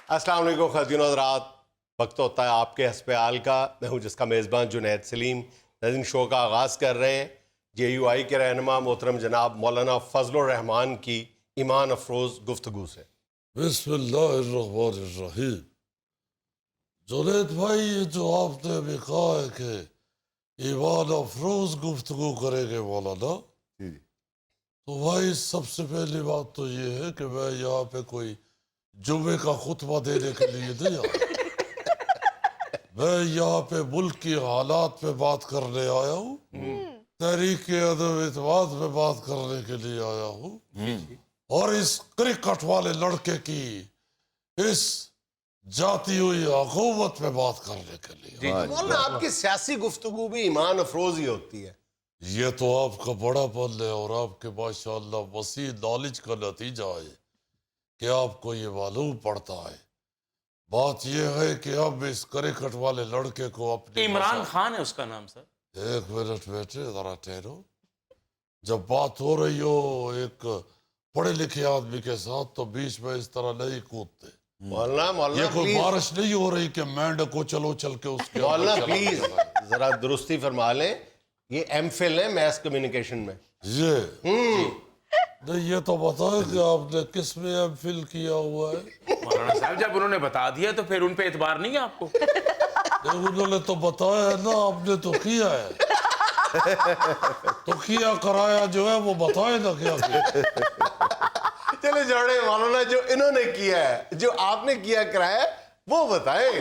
السلام علیکم خواتین و حضرات، وقت ہوتا ہے آپ کے حسب حال کا۔ میں ہوں جس کا میزبان جنید سلیم۔ ناظرین، شو کا آغاز کر رہے ہیں جے یو آئی کے رہنما محترم جناب مولانا فضل الرحمان کی ایمان افروز گفتگو سے۔ بسم اللہ الرحمن الرحیم۔ جنید بھائی، یہ جو آپ نے ابھی کہا ہے کہ ایمان افروز گفتگو کریں گے مولانا، تو بھائی سب سے پہلی بات تو یہ ہے کہ میں یہاں پہ کوئی جمعے کا خطبہ دینے کے لیے نہیں آیا، میں یہاں پہ ملک کی حالات پہ بات کرنے آیا ہوں، تحریک عدم اعتماد پہ بات کرنے کے لیے آیا ہوں، اور اس کرکٹ والے لڑکے کی اس جاتی ہوئی حکومت پہ بات کرنے کے لیے۔ مولانا آپ کی سیاسی گفتگو بھی ایمان افروز ہی ہوتی ہے۔ یہ تو آپ کا بڑا پن ہے اور آپ کے ماشاءاللہ وسیع نالج کا نتیجہ ہے کہ آپ کو یہ معلوم پڑتا ہے۔ بات یہ ہے کہ اب اس کرکٹ والے لڑکے کو اپنے عمران خان ہے اس کا نام سر۔ ایک منٹ بیٹے، ذرا ٹھہرو۔ جب بات ہو رہی ہو ایک پڑھے لکھے آدمی کے ساتھ تو بیچ میں اس طرح نہیں کودتے۔ مولانا یہ کوئی پلیز، بارش نہیں ہو رہی کہ مینڈ کو چلو چل کے اس کے مولانا اندر چلا پلیز جائے۔ ذرا درستی فرما لیں، یہ ایم فل ہے میس کمیونیکیشن میں۔ یہ نہیں، یہ تو بتائیں کہ آپ نے کس میں ایم فل کیا ہوا ہے؟ مولانا صاحب جب انہوں نے بتا دیا تو پھر ان پہ اعتبار نہیں ہے آپ کو؟ انہوں نے تو بتایا ہے نا، آپ نے تو کیا ہے، تو کیا کرایا جو ہے وہ بتائے نا کیا کیا۔ چلے جوڑے مولانا، جو انہوں نے کیا ہے، جو آپ نے کیا کرایا ہے، وہ بتائیں۔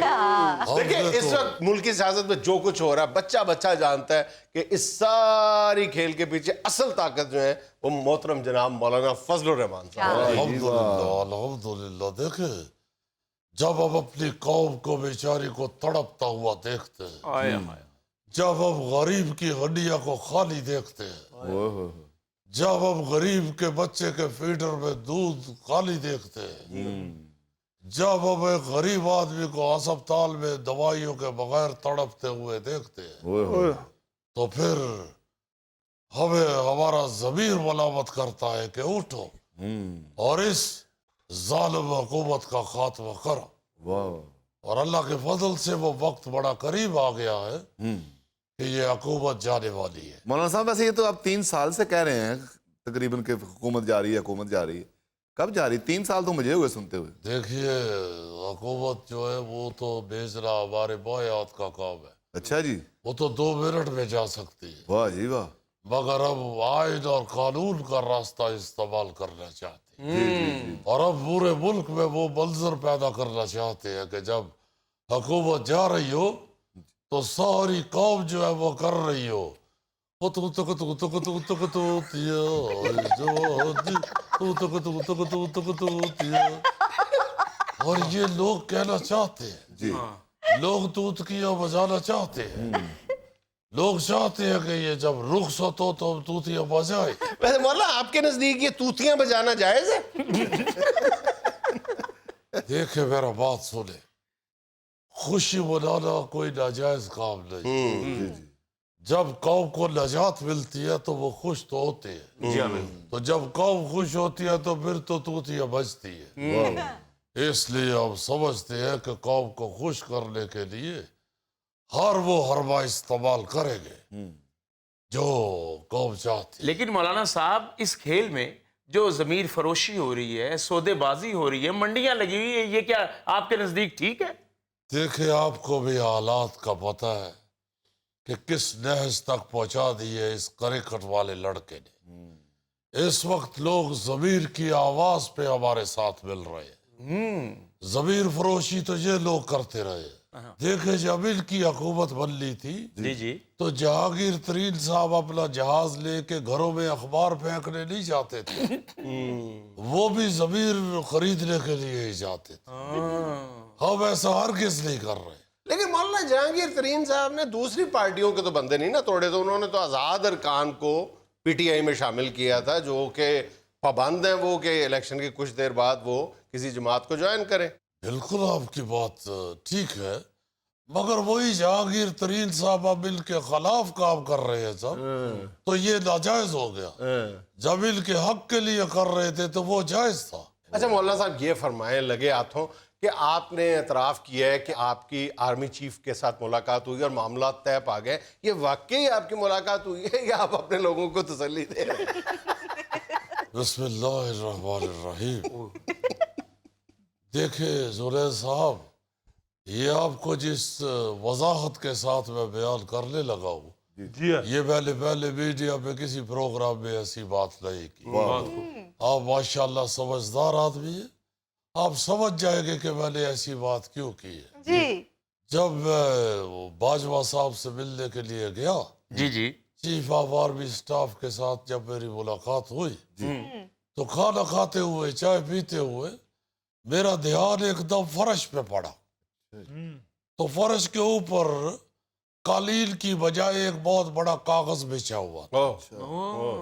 دیکھیں اس وقت ملک کی سیاست میں جو کچھ ہو رہا ہے، بچہ بچہ جانتا ہے کہ اس ساری کھیل کے پیچھے اصل طاقت جو ہے وہ محترم جناب مولانا فضل الرحمان صاحب۔ الحمدللہ الحمدللہ۔ دیکھیں جب ہم اپنی قوم کو بیچاری کو تڑپتا ہوا دیکھتے ہیں، جب ہم غریب کی ہڈیاں کو خالی دیکھتے ہیں، جب ہم غریب کے بچے کے فیڈر میں دودھ خالی دیکھتے ہیں، جب ہم ایک غریب آدمی کو ہسپتال میں دوائیوں کے بغیر تڑپتے ہوئے دیکھتے ہیں، تو پھر ہمیں ہمارا ضمیر ملامت کرتا ہے کہ اٹھو اور اس ظالم حکومت کا خاتمہ کرو۔ اور اللہ کے فضل سے وہ وقت بڑا قریب آ گیا ہے کہ یہ حکومت جانے والی ہے۔ مولانا صاحب ویسے یہ تو آپ 3 سال سے کہہ رہے ہیں تقریباً کہ حکومت جا رہی ہے، حکومت جا رہی ہے، کب جا رہی؟ 3 سال تو مجھے ہوئے سنتے ہوئے۔ دیکھیے حکومت جو ہے وہ تو بھیجنا ہمارے بایات کا کام ہے، اچھا جی، وہ تو 2 منٹ میں جا سکتی ہے، واہ جی واہ۔ مگر اب آئین اور قانون کا راستہ استعمال کرنا چاہتے ہیں، اور اب پورے ملک میں وہ منظر پیدا کرنا چاہتے ہیں کہ جب حکومت جا رہی ہو تو ساری قوم جو ہے وہ کر رہی ہو، اور یہ لوگ کہنا چاہتے ہیں، جی لوگ توتکیاں بجانا چاہتے ہیں، لوگ چاہتے ہیں کہ یہ جب رخصت ہو تو ہم توتیاں بجائیں۔ ویسے مولانا آپ کے نزدیک یہ توتیاں بجانا جائز ہے؟ دیکھیں میرا بات سنیں، خوشی منانا کوئی ناجائز کام نہیں۔ جب قوم کو نجات ملتی ہے تو وہ خوش تو ہوتے ہیں، تو جب قوم خوش ہوتی ہے تو پھر تو توتیاں بجتی ہے۔ اس لیے ہم سمجھتے ہیں کہ قوم کو خوش کرنے کے لیے ہر وہ حربہ استعمال کریں گے جو قوم چاہتی ہے۔ لیکن مولانا صاحب اس کھیل میں جو ضمیر فروشی ہو رہی ہے، سودے بازی ہو رہی ہے، منڈیاں لگی ہوئی ہیں، یہ کیا آپ کے نزدیک ٹھیک ہے؟ دیکھیں آپ کو بھی حالات کا پتہ ہے کہ کس نہج تک پہنچا دی ہے اس کرکٹ والے لڑکے نے۔ اس وقت لوگ ضمیر کی آواز پہ ہمارے ساتھ مل رہے ہیں۔ ضمیر فروشی تو یہ لوگ کرتے رہے۔ دیکھیں جب ان کی حکومت بن لی تھی جی تو جہانگیر ترین صاحب اپنا جہاز لے کے گھروں میں اخبار پھینکنے نہیں جاتے تھے، وہ بھی ضمیر خریدنے کے لیے ہی جاتے تھے۔ ہم ایسا ہرگز نہیں کر رہے۔ لیکن مولانا جہانگیر ترین صاحب نے دوسری پارٹیوں کے تو بندے نہیں نا توڑے تھے، انہوں نے تو آزاد ارکان کو پی ٹی آئی میں شامل کیا تھا، جو کہ پابند ہیں وہ کہ الیکشن کی کچھ دیر بعد وہ کسی جماعت کو جوائن کریں۔ بالکل آپ کی بات ٹھیک ہے، مگر وہی جہانگیر ترین صاحب اب ان کے خلاف کام کر رہے ہیں سب، تو یہ ناجائز ہو گیا۔ جب ان کے حق کے لیے کر رہے تھے تو وہ جائز تھا۔ اچھا مولانا صاحب یہ فرمائیں لگے ہاتھوں کہ آپ نے اعتراف کیا ہے کہ آپ کی آرمی چیف کے ساتھ ملاقات ہوئی اور معاملات طے پا گئے، یہ واقعی آپ کی ملاقات ہوئی ہے یا آپ اپنے لوگوں کو تسلی دے رہے ہیں؟ بسم اللہ الرحمن الرحیم. دیکھیں زلیخ صاحب، یہ آپ کو جس وضاحت کے ساتھ میں بیان کرنے لگا ہوں، یہ پہلے میڈیا میں کسی پروگرام میں ایسی بات نہیں کی. آپ ماشاءاللہ سمجھدار آدمی ہیں، آپ سمجھ جائیں گے کہ میں نے ایسی بات کیوں کی ہے. جی جب میں باجوہ صاحب سے ملنے کے لیے گیا، جی جی چیف آف آرمی سٹاف کے ساتھ جب میری ملاقات ہوئی تو کھانا کھاتے ہوئے چائے پیتے ہوئے میرا دھیان ایک دم فرش پہ پڑا. تو فرش کے اوپر قالین کی بجائے ایک بہت بڑا کاغذ بچھا ہوا تھا.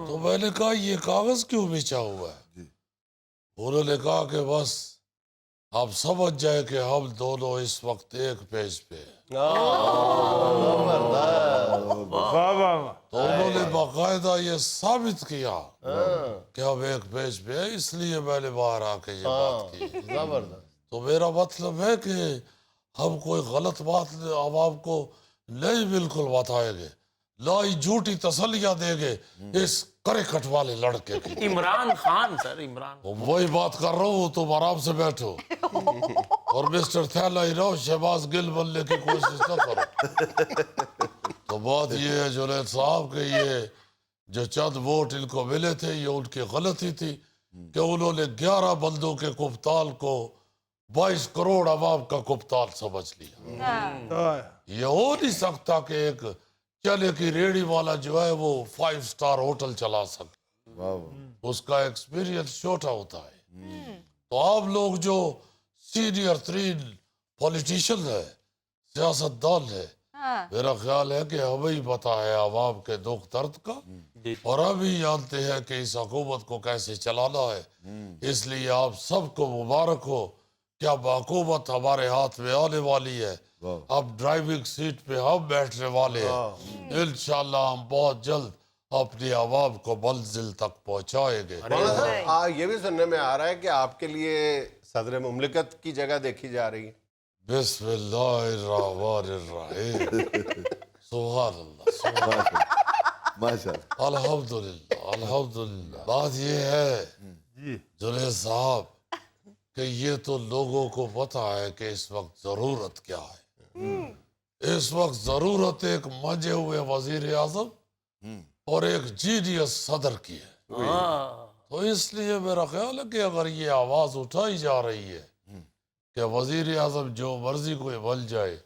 تو میں نے کہا یہ کاغذ کیوں بچھا ہوا ہے؟ انہوں نے کہا کہ بس آپ سمجھ جائے کہ ہم دونوں اس وقت ایک پیج پہ ہیں. تو انہوں نے باقاعدہ یہ ثابت کیا کہ ہم ایک پیج پہ ہیں، اس لیے میں نے باہر آ کے یہ بات کی. تو میرا مطلب ہے کہ ہم کوئی غلط بات عوام کو نہیں بالکل بتائیں گے، نہ ہی جھوٹی تسلیاں دیں گے اس کرکٹ والے لڑکے کی. عمران خان سر، عمران وہی بات کر رہا ہوں، تم آرام سے بیٹھو اور مسٹر تھیلا ہی رہو، شہباز گل بننے کی کوشش نہ کرو. تو بات یہ ہے جنید صاحب کہ یہ جو چند ووٹ ان کو ملے تھے یہ ان کی غلطی تھی کہ انہوں نے 11 بندوں کے کپتان کو 22 کروڑ عوام کا کپتان سمجھ لیا. یہ ہو نہیں سکتا کہ ایک چلے کی ریڑھی والا جو ہے وہ 5 سٹار ہوٹل چلا سکے، اس کا ایکسپیرینس چھوٹا ہوتا ہے. تو آپ لوگ جو سینئر ترین پولیٹیشین ہے، سیاست دان ہے، میرا خیال ہے کہ ہمیں ہی پتا ہے عوام کے دکھ درد کا، اور ہم ہی جانتے ہیں کہ اس حکومت کو کیسے چلانا ہے. اس لیے آپ سب کو مبارک ہو کہ اب حکومت ہمارے ہاتھ میں آنے والی ہے. اب ڈرائیونگ سیٹ پہ ہم بیٹھنے والے ہیں. انشاءاللہ ہم بہت جلد اپنی عوام کو منزل تک پہنچائیں گے. مولانا صاحب یہ بھی سننے میں آ رہا ہے کہ آپ کے لیے صدر مملکت کی جگہ دیکھی جا رہی ہے. بسم اللہ الرحمن الرحیم. سبحان اللہ، سبحان اللہ، ماشاءاللہ. الحمدللہ، الحمدللہ. بات یہ ہے جنید صاحب کہ یہ تو لوگوں کو پتا ہے کہ اس وقت ضرورت کیا ہے. اس وقت ضرورت ایک منجے ہوئے وزیر اعظم اور ایک جینیس صدر کی ہے. تو اس لیے میرا خیال ہے کہ اگر یہ آواز اٹھائی جا رہی ہے کہ وزیر اعظم جو مرضی کوئی بن جائے،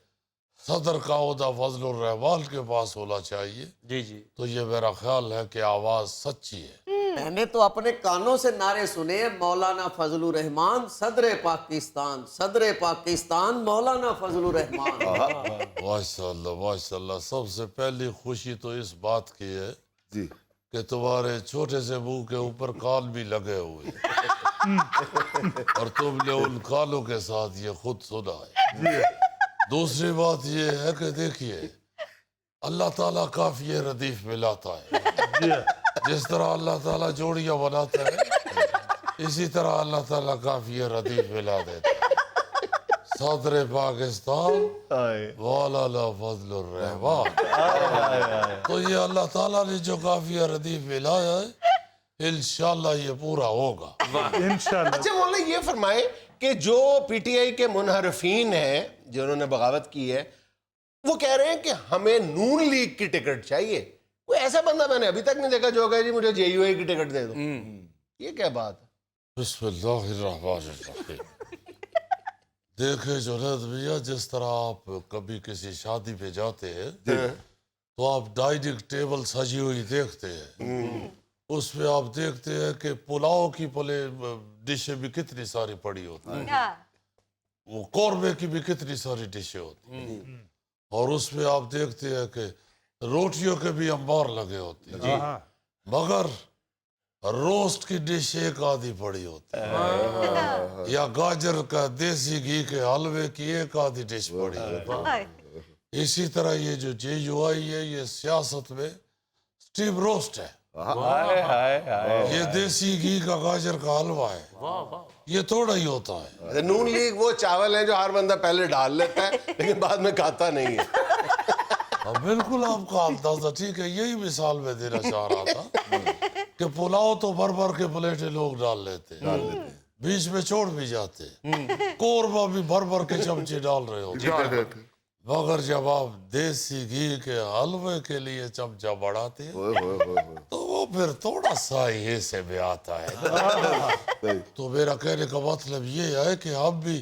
صدر کا عہدہ فضل الرحمان کے پاس ہونا چاہیے، جی جی تو یہ میرا خیال ہے کہ آواز سچی ہے. میں نے تو اپنے کانوں سے نعرے سنے، مولانا فضل الرحمان صدر پاکستان، صدر پاکستان مولانا فضل الرحمان. ماشاءاللہ ماشاءاللہ. سب سے پہلی خوشی تو اس بات کی ہے جی کہ تمہارے چھوٹے سے منہ کے اوپر کان بھی لگے ہوئے اور تم نے ان کانوں کے ساتھ یہ خود سنا ہے. دوسری بات یہ ہے کہ دیکھیے اللہ تعالیٰ کافی ردیف ملاتا ہے. جس طرح اللہ تعالیٰ جوڑیاں بناتا ہے اسی طرح اللہ تعالیٰ کافی ردیف ملا دیتا ہے. صدر پاکستان مولانا فضل الرحمان. تو یہ اللہ تعالیٰ نے جو کافی ردیف ملایا ہے انشاءاللہ یہ پورا ہوگا. اچھا مولانا یہ فرمائیں کہ جو پی ٹی آئی کے منحرفین ہیں جنہوں نے بغاوت کی ہے وہ کہہ رہے ہیں کہ ہمیں نون لیگ کی ٹکٹ چاہیے. کوئی ایسا بندہ میں نے ابھی تک نہیں دیکھا جو کہے جی مجھے جے یو اے کی ٹکٹ دے دو. یہ کیا بات ہے؟ بسم اللہ الرحمن الرحیم. دیکھیں جنید میاں، جس طرح آپ کبھی کسی شادی پہ جاتے ہیں تو آپ ڈائننگ ٹیبل سجی ہوئی دیکھتے ہیں، اس میں آپ دیکھتے ہیں کہ پلاؤ کی ڈشیں بھی کتنی ساری پڑی ہوتی ہیں، وہ قورمے کی بھی کتنی ساری ڈشیں ہوتی ہیں، اور اس میں آپ دیکھتے ہیں کہ روٹیوں کے بھی انبار لگے ہوتے ہیں، مگر روسٹ کی ڈش ایک آدھی پڑی ہوتی ہے، یا گاجر کا دیسی گھی کے حلوے کی ایک آدھی ڈش پڑی ہوتی ہے. اسی طرح یہ جو جے یو آئی ہے یہ سیاست میں سٹیم روسٹ ہے. یہ دیسی گھی کا گاجر کا حلوہ ہے، یہ تھوڑا ہی ہوتا ہے۔ نون لیگ وہ چاول ہیں جو ہر بندہ پہلے ڈال لیتا ہے لیکن بعد میں کھاتا نہیں ہے۔ بالکل آپ کا اندازہ ٹھیک ہے، یہی مثال میں دینا چاہ رہا تھا کہ پلاؤ تو بھر بھر کے پلیٹیں لوگ ڈال لیتے بیچ میں چھوڑ بھی جاتے، قورمہ بھی بھر بھر کے چمچے ڈال رہے ہوتے، مگر جب آپ دیسی گھی کے حلوے کے لیے چمچہ بڑھاتے ہیں تو وہ پھر تھوڑا سا ہی حصے میں آتا ہے۔ تو میرا کہنے کا مطلب یہ ہے کہ ہم بھی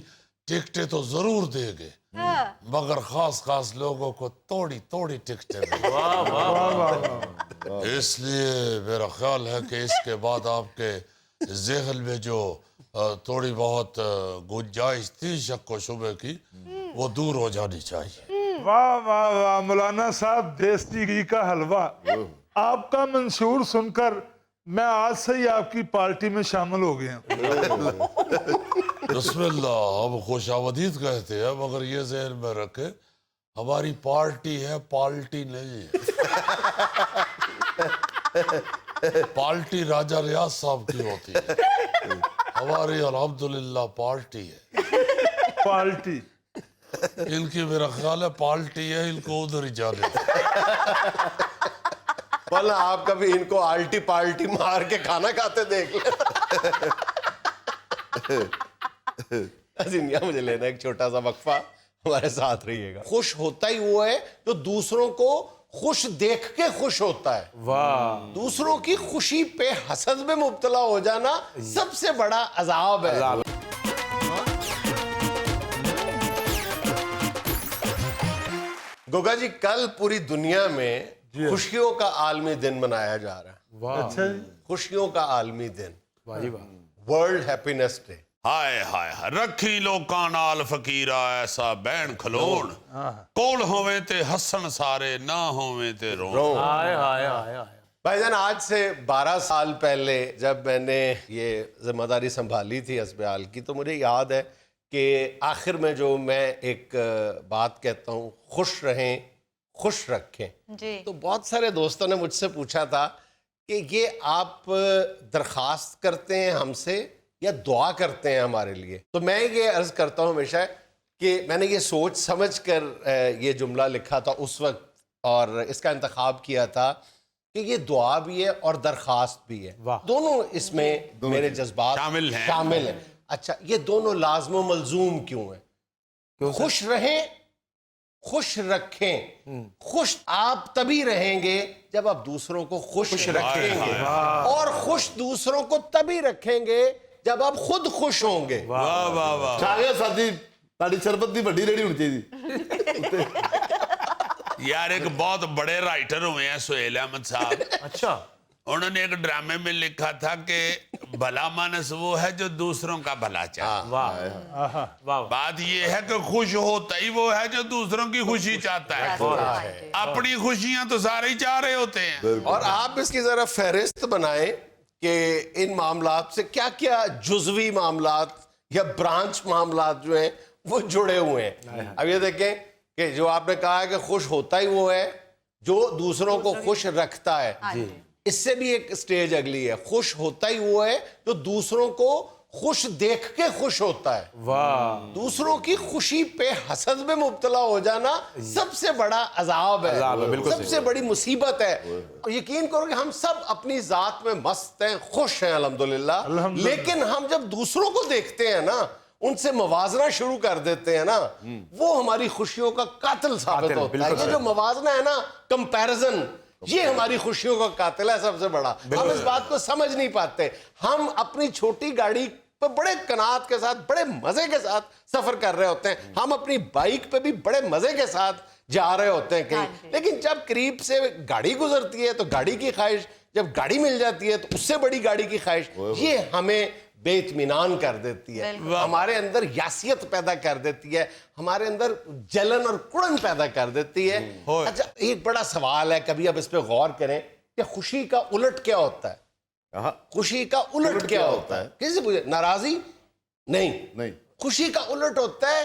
ٹکٹیں تو ضرور دیں گے مگر خاص خاص لوگوں کو توڑی توڑی ٹکٹیں دیں گے۔ اس لیے میرا خیال ہے کہ اس کے بعد آپ کے ذہن میں جو تھوڑی بہت گنجائش تھی شک و شبہ کی وہ دور ہو جانی چاہیے۔ واہ واہ واہ مولانا صاحب، دیسی گھی کا حلوہ آپ کا منشور سن کر میں آج سے ہی آپ کی پارٹی میں شامل ہو گیا ہوں۔ بسم اللہ، ہم خوش آمدید کہتے ہیں مگر یہ ذہن میں رکھے ہماری پارٹی ہے، پالٹی نہیں ہے۔ پالٹی راجہ ریاض صاحب کی ہوتی ہے، ہماری الحمدللہ پارٹی ہے۔ پارٹی ان کی میرا خیال ہے پالٹی ہے، ان کو ادھر ہی جانے والا آپ کبھی ان کو آلٹی پالٹی مار کے کھانا کھاتے دیکھ لیں۔ مجھے لینا ایک چھوٹا سا وقفہ، ہمارے ساتھ رہیے گا۔ خوش ہوتا ہی وہ ہے جو دوسروں کو خوش دیکھ کے خوش ہوتا ہے۔ واہ، دوسروں کی خوشی پہ حسد میں مبتلا ہو جانا سب سے بڑا عذاب ہے۔ گوگا جی، کل پوری دنیا میں خوشیوں کا عالمی دن منایا جا رہا ہے۔ اچھا جی، خوشیوں کا عالمی دن، ورلڈ ہیپینس ڈے۔ ہائے ہائے ہائے، رکھی لوکاں نال فقیرا ایسا بین کھلون، کول ہوویں تے ہسن سارے، نہ ہوویں تے رون۔ ہائے ہائے ہائے ہائے۔ بھائی جان، آج سے 12 سال پہلے جب میں نے یہ ذمہ داری سنبھالی تھی ہسپتال کی تو مجھے یاد ہے کہ آخر میں جو میں ایک بات کہتا ہوں، خوش رہیں، خوش رکھیں۔ جی، تو بہت سارے دوستوں نے مجھ سے پوچھا تھا کہ یہ آپ درخواست کرتے ہیں ہم سے یا دعا کرتے ہیں ہمارے لیے؟ تو میں یہ عرض کرتا ہوں ہمیشہ کہ میں نے یہ سوچ سمجھ کر یہ جملہ لکھا تھا اس وقت اور اس کا انتخاب کیا تھا کہ یہ دعا بھی ہے اور درخواست بھی ہے، دونوں اس میں میرے جذبات شامل ہیں۔ اچھا، یہ دونوں لازم و ملزوم کیوں ہیں؟ خوش رہیں، خوش رکھیں۔ خوش آپ تبھی رہیں گے جب آپ دوسروں کو خوش رکھیں گے، اور خوش دوسروں کو تبھی رکھیں گے جب آپ خود خوش ہوں گے۔ واہ واہ واہ، شاہ ساتھی تاری شربت دی بڑی ریڑی ہونی چاہیے۔ یار ایک بہت بڑے رائٹر ہوئے ہیں سہیل احمد صاحب، اچھا، انہوں نے ایک ڈرامے میں لکھا تھا کہ بھلا مانس وہ ہے جو دوسروں کا بھلا چاہے۔ واہ واہ، بات یہ ہے کہ خوش ہوتا ہی وہ ہے جو دوسروں کی خوشی چاہتا ہے، اپنی خوشیاں تو سارے ہی چاہ رہے ہوتے ہیں۔ اور آپ اس کی ذرا فہرست بنائیں کہ ان معاملات سے کیا کیا جزوی معاملات یا برانچ معاملات جو ہیں وہ جڑے ہوئے ہیں۔ اب یہ دیکھیں کہ جو آپ نے کہا ہے کہ خوش ہوتا ہی وہ ہے جو دوسروں کو خوش رکھتا ہے، اس سے بھی ایک سٹیج اگلی ہے، خوش ہوتا ہی وہ ہے جو دوسروں کو خوش دیکھ کے خوش ہوتا ہے۔ واہ، دوسروں کی خوشی پہ حسد میں مبتلا ہو جانا سب سے بڑا عذاب ہے، سب سے بڑی مصیبت ہے۔ اور یقین کرو کہ ہم سب اپنی ذات میں مست ہیں، خوش ہیں الحمدللہ، لیکن ہم جب دوسروں کو دیکھتے ہیں نا، ان سے موازنہ شروع کر دیتے ہیں نا، وہ ہماری خوشیوں کا قاتل ثابت ہوتا ہے۔ یہ جو موازنہ ہے نا، کمپیرزن، یہ ہماری خوشیوں کا قاتل ہے سب سے بڑا۔ ہم اس بات کو سمجھ نہیں پاتے۔ ہم اپنی چھوٹی گاڑی پہ بڑے قناعت کے ساتھ، بڑے مزے کے ساتھ سفر کر رہے ہوتے ہیں، ہم اپنی بائک پہ بھی بڑے مزے کے ساتھ جا رہے ہوتے ہیں کہیں، لیکن جب قریب سے گاڑی گزرتی ہے تو گاڑی کی خواہش، جب گاڑی مل جاتی ہے تو اس سے بڑی گاڑی کی خواہش، یہ ہمیں بے اطمینان کر دیتی ہے، ہمارے اندر یاسیت پیدا کر دیتی ہے، ہمارے اندر جلن اور کڑن پیدا کر دیتی ہے۔ اچھا، ایک بڑا سوال ہے، کبھی آپ اس پہ غور کریں کہ خوشی کا الٹ کیا ہوتا ہے؟ خوشی کا الٹ کیا ہوتا ہے؟ کسی سے پوچھے، ناراضی؟ نہیں، خوشی کا الٹ ہوتا ہے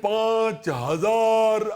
5000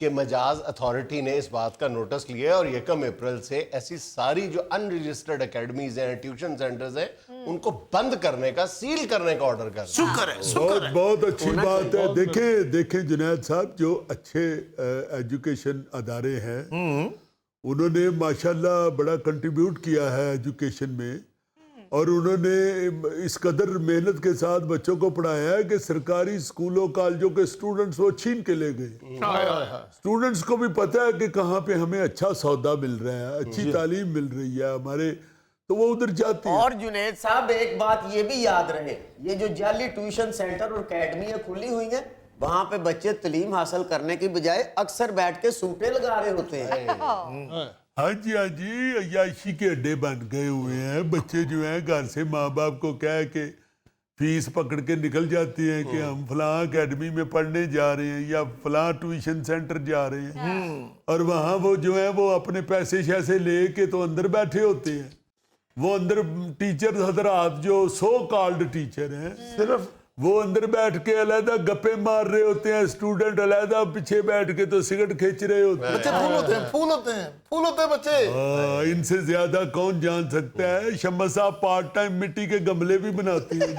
کہ مجاز اتھارٹی نے اس بات کا نوٹس لیا ہے اور 1 اپریل سے ایسی ساری جو ان رجسٹرڈ اکیڈمیز ہیں, ٹیوشن سینٹرز ہیں, ان کو بند کرنے کا, سیل کرنے کا آرڈر کر دیا. شکر ہے, شکر ہے. بہت اچھی بات ہے. دیکھیں جنید صاحب, جو اچھے ایجوکیشن ادارے ہیں انہوں نے ماشاءاللہ بڑا کنٹریبیوٹ کیا ہے ایجوکیشن میں, اور انہوں نے اس قدر محنت کے ساتھ بچوں کو پڑھایا ہے کہ سرکاری اسکولوں کالجوں کے اسٹوڈنٹس وہ چھین کے لے گئے. اسٹوڈنٹس کو بھی پتہ ہے کہ کہاں پہ ہمیں اچھا سودا مل رہا ہے, اچھی تعلیم مل رہی ہے ہمارے, تو وہ ادھر جاتے ہیں. اور جنید صاحب ایک بات یہ بھی یاد رہے, یہ جو جعلی ٹیوشن سینٹر اور اکیڈمیاں کھلی ہوئی ہیں, وہاں پہ بچے تعلیم حاصل کرنے کی بجائے اکثر بیٹھ کے سوٹے لگا رہے ہوتے ہیں. ہاں جی, عیاشی کے اڈے بن گئے ہوئے ہیں. بچے جو ہیں گھر سے ماں باپ کو کہہ کے فیس پکڑ کے نکل جاتے ہیں کہ ہم فلاں اکیڈمی میں پڑھنے جا رہے ہیں یا فلاں ٹیوشن سینٹر جا رہے ہیں, اور وہاں وہ جو ہے وہ اپنے پیسے شیسے لے کے تو اندر بیٹھے ہوتے ہیں. وہ اندر ٹیچر حضرات جو سو کالڈ ٹیچر ہیں, صرف وہ اندر بیٹھ کے علیحدہ گپے مار رہے ہوتے ہیں, اسٹوڈنٹ علیحدہ پیچھے بیٹھ کے تو سگرٹ کھینچ رہے ہوتے ہیں. بچے پھول ہوتے ہیں بچے. ان سے زیادہ کون جان سکتا ہے. شمس صاحب پارٹ ٹائم مٹی کے گملے بھی بناتے ہیں.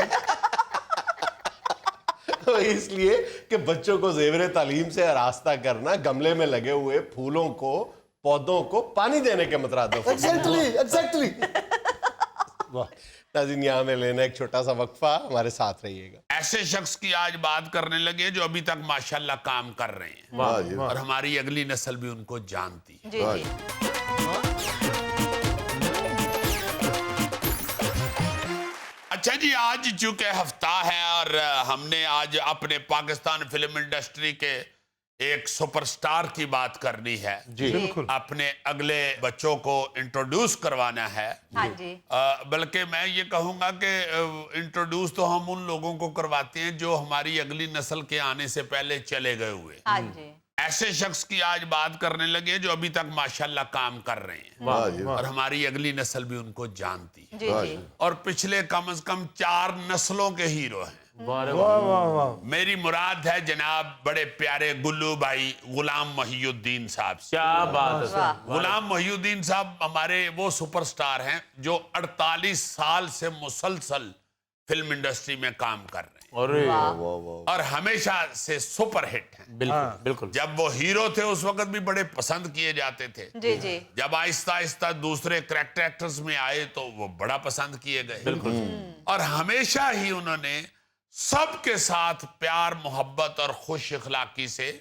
اس لیے کہ بچوں کو زیور تعلیم سے آراستہ کرنا گملے میں لگے ہوئے پھولوں کو, پودوں کو پانی دینے کے مترادف. ایگزیکٹلی. ناظرین, یہاں میں لینا ایک چھوٹا سا وقفہ, ہمارے ساتھ رہیے گا. ایسے شخص کی آج بات کرنے لگے جو ابھی تک ماشاءاللہ کام کر رہے ہیں, اور ہماری اگلی نسل بھی ان کو جانتی ہے. اچھا جی, آج چونکہ ہفتہ ہے اور ہم نے آج اپنے پاکستان فلم انڈسٹری کے ایک سپر سٹار کی بات کرنی ہے. اپنے اگلے بچوں کو انٹروڈیوس کروانا ہے. بلکہ میں یہ کہوں گا کہ انٹروڈیوس تو ہم ان لوگوں کو کرواتے ہیں جو ہماری اگلی نسل کے آنے سے پہلے چلے گئے ہوئے. ایسے شخص کی آج بات کرنے لگے جو ابھی تک ماشاءاللہ کام کر رہے ہیں, اور ہماری اگلی نسل بھی ان کو جانتی ہے, اور پچھلے کم از کم 4 نسلوں کے ہیرو ہیں. میری مراد ہے جناب بڑے پیارے گلو بھائی غلام محی الدین صاحب سے. کیا بات ہے. غلام محی الدین صاحب ہمارے وہ سپر سٹار ہیں جو 48 سال سے مسلسل فلم انڈسٹری میں کام کر رہے ہیں, اور ہمیشہ سے سپر ہٹ ہیں. بالکل. جب وہ ہیرو تھے اس وقت بھی بڑے پسند کیے جاتے تھے. جب آہستہ آہستہ دوسرے کریکٹر ایکٹرز میں آئے تو وہ بڑا پسند کیے گئے. اور ہمیشہ ہی انہوں نے سب کے ساتھ پیار, محبت اور خوش اخلاقی سے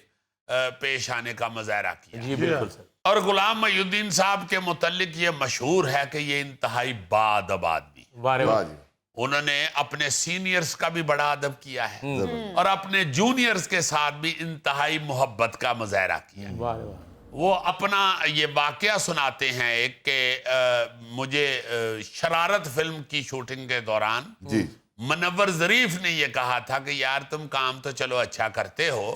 پیش آنے کا مظاہرہ کیا. اور غلام محی الدین صاحب کے متعلق یہ مشہور ہے کہ یہ انتہائی باادب آدمی. انہوں نے اپنے سینئرز کا بھی بڑا ادب کیا ہے, اور اپنے جونیئرز کے ساتھ بھی انتہائی محبت کا مظاہرہ کیا. وہ اپنا یہ واقعہ سناتے ہیں ایک کہ مجھے شرارت فلم کی شوٹنگ کے دوران منور ظریف نے یہ کہا تھا کہ یار تم کام تو چلو اچھا کرتے ہو,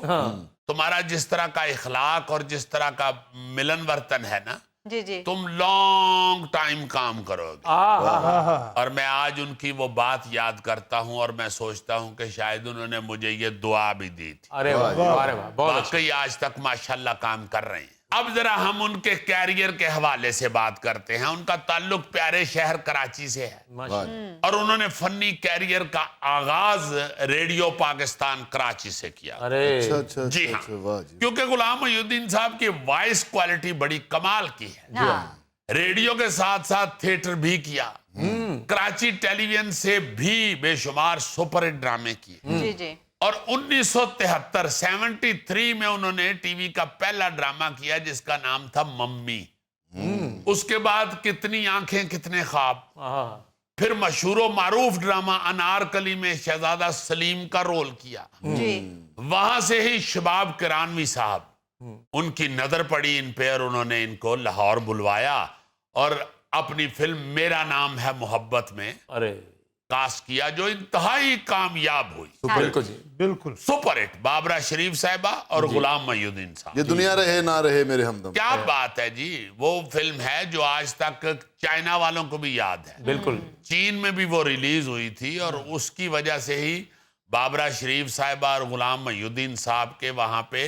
تمہارا جس طرح کا اخلاق اور جس طرح کا ملن ورتن ہے نا, تم لانگ ٹائم کام کرو گے. اور میں آج ان کی وہ بات یاد کرتا ہوں اور میں سوچتا ہوں کہ شاید انہوں نے مجھے یہ دعا بھی دی تھی. واقعی آج تک ماشاءاللہ کام کر رہے ہیں. اب ذرا ہم ان کے کیریئر کے حوالے سے بات کرتے ہیں. ان کا تعلق پیارے شہر کراچی سے ہے, اور انہوں نے فنی کیریئر کا آغاز ریڈیو پاکستان کراچی سے کیا. جی ہاں, کیونکہ غلام محی الدین صاحب کی وائس کوالٹی بڑی کمال کی ہے. ریڈیو کے ساتھ ساتھ تھیٹر بھی کیا, کراچی ٹیلی ویژن سے بھی بے شمار سپر ہٹ ڈرامے کیے. اور 1973 میں انہوں نے ٹی وی کا پہلا ڈرامہ کیا جس کا نام تھا ممی. اس کے بعد کتنی آنکھیں کتنے خواب, پھر مشہور و معروف ڈرامہ انارکلی میں شہزادہ سلیم کا رول کیا. وہاں سے ہی شباب کرانوی صاحب, ان کی نظر پڑی ان پہ اور انہوں نے ان کو لاہور بلوایا اور اپنی فلم میرا نام ہے محبت میں کاسٹ کیا, جو انتہائی کامیاب ہوئی. بالکل سپر ہٹ. بابرہ شریف صاحبہ اور غلام محی الدین صاحب. یہ دنیا رہے نہ رہے میرے ہمدم. کیا بات ہے جی. وہ فلم ہے جو آج تک چائنا والوں کو بھی یاد ہے. بالکل. چین میں بھی وہ ریلیز ہوئی تھی, اور اس کی وجہ سے ہی بابرہ شریف صاحبہ اور غلام محی الدین صاحب کے وہاں پہ